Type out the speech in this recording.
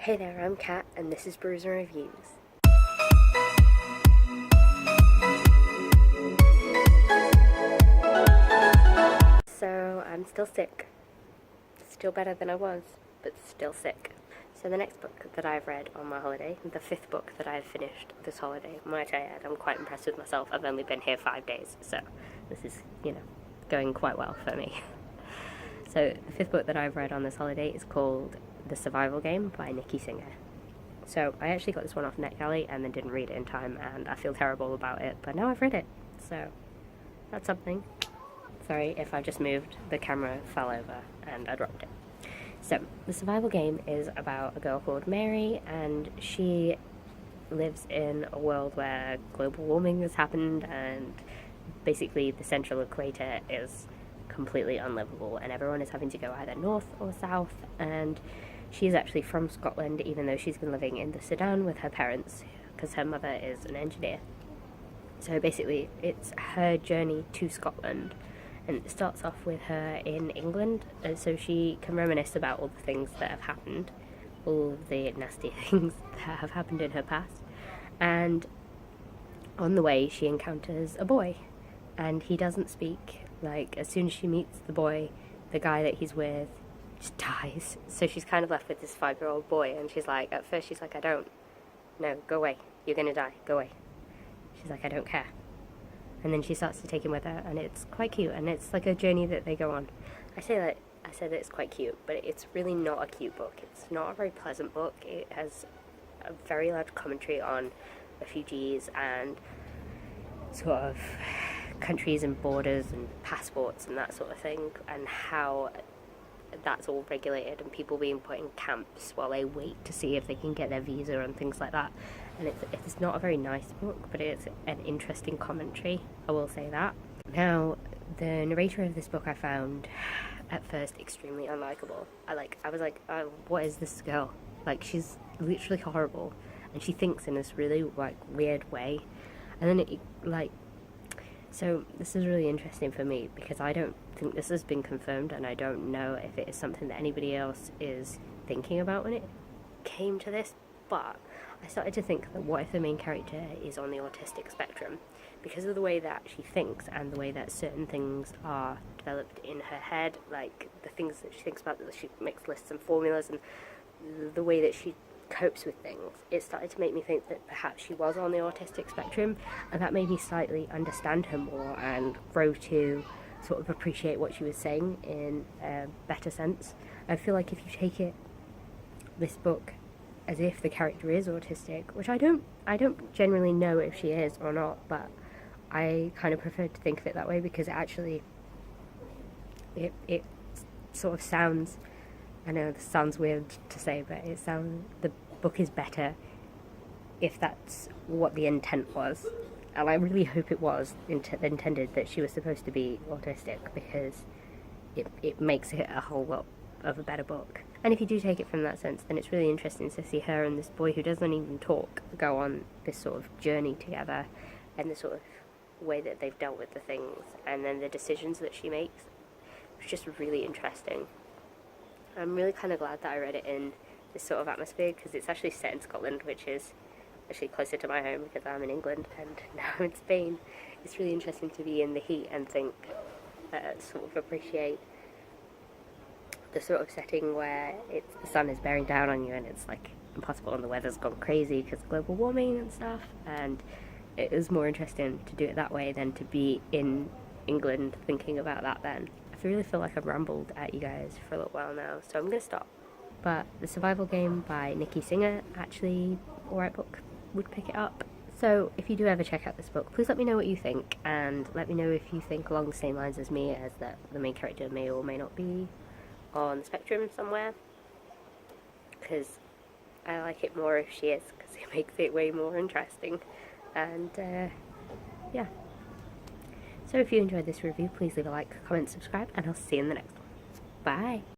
Hey there, I'm Kat, and this is BrewsandReviews. So, I'm still sick. Still better than I was, but still sick. So the next book that I've read on my holiday, the 5th book that I've finished this holiday, might I add, I'm quite impressed with myself. I've only been here 5 days, so this is, going quite well for me. So the 5th book that I've read on this holiday is called The Survival Game by Nikki Singer. So I actually got this one off NetGalley and then didn't read it in time, and I feel terrible about it, but now I've read it, so that's something. Sorry if I just moved, the camera fell over and I dropped it. So, The Survival Game is about a girl called Mary, and she lives in a world where global warming has happened, and basically the central equator is completely unlivable, and everyone is having to go either north or south, and she is actually from Scotland, even though she's been living in the Sudan with her parents, because her mother is an engineer. So basically, it's her journey to Scotland, and it starts off with her in England, and so she can reminisce about all the things that have happened, all the nasty things that have happened in her past, and on the way she encounters a boy, and he doesn't speak. Like, as soon as she meets the boy, the guy that he's with just dies, so she's kind of left with this 5-year-old boy, and at first she's like, no, go away, you're gonna die, go away. She's like, I don't care. And then she starts to take him with her, and it's quite cute, and it's like a journey that they go on. I said that it's quite cute, but it's really not a cute book. It's not a very pleasant book. It has a very large commentary on refugees and sort of countries and borders and passports and that sort of thing, and how that's all regulated, and people being put in camps while they wait to see if they can get their visa and things like that. And it's not a very nice book, but it's an interesting commentary, I will say that. Now, the narrator of this book I found at first extremely unlikable. I was like, oh, what is this girl? Like, she's literally horrible, and she thinks in this really weird way. And then so this is really interesting for me, because I don't think this has been confirmed, and I don't know if it is something that anybody else is thinking about when it came to this, but I started to think that what if the main character is on the autistic spectrum, because of the way that she thinks and the way that certain things are developed in her head, like the things that she thinks about, that she makes lists and formulas, and the way that she copes with things. It started to make me think that perhaps she was on the autistic spectrum, and that made me slightly understand her more and grow to sort of appreciate what she was saying in a better sense. I feel like if you take this book as if the character is autistic, which I don't generally know if she is or not, but I kind of prefer to think of it that way, because actually it sort of sounds, I know this sounds weird to say, but the book is better if that's what the intent was. And I really hope it was intended that she was supposed to be autistic, because it makes it a whole lot of a better book. And if you do take it from that sense, then it's really interesting to see her and this boy who doesn't even talk go on this sort of journey together, and the sort of way that they've dealt with the things, and then the decisions that she makes. It's just really interesting. I'm really kind of glad that I read it in this sort of atmosphere, because it's actually set in Scotland, which is actually closer to my home, because I'm in England and now I'm in Spain. It's really interesting to be in the heat and sort of appreciate the sort of setting where the sun is bearing down on you, and it's like impossible, and the weather's gone crazy because of global warming and stuff, and it is more interesting to do it that way than to be in England thinking about that then. I really feel like I've rambled at you guys for a little while now, so I'm going to stop. But The Survival Game by Nikki Singer, actually, alright book, would pick it up. So if you do ever check out this book, please let me know what you think, and let me know if you think along the same lines as me, as that the main character may or may not be on the spectrum somewhere, because I like it more if she is, because it makes it way more interesting. And yeah. So if you enjoyed this review, please leave a like, comment, subscribe, and I'll see you in the next one. Bye!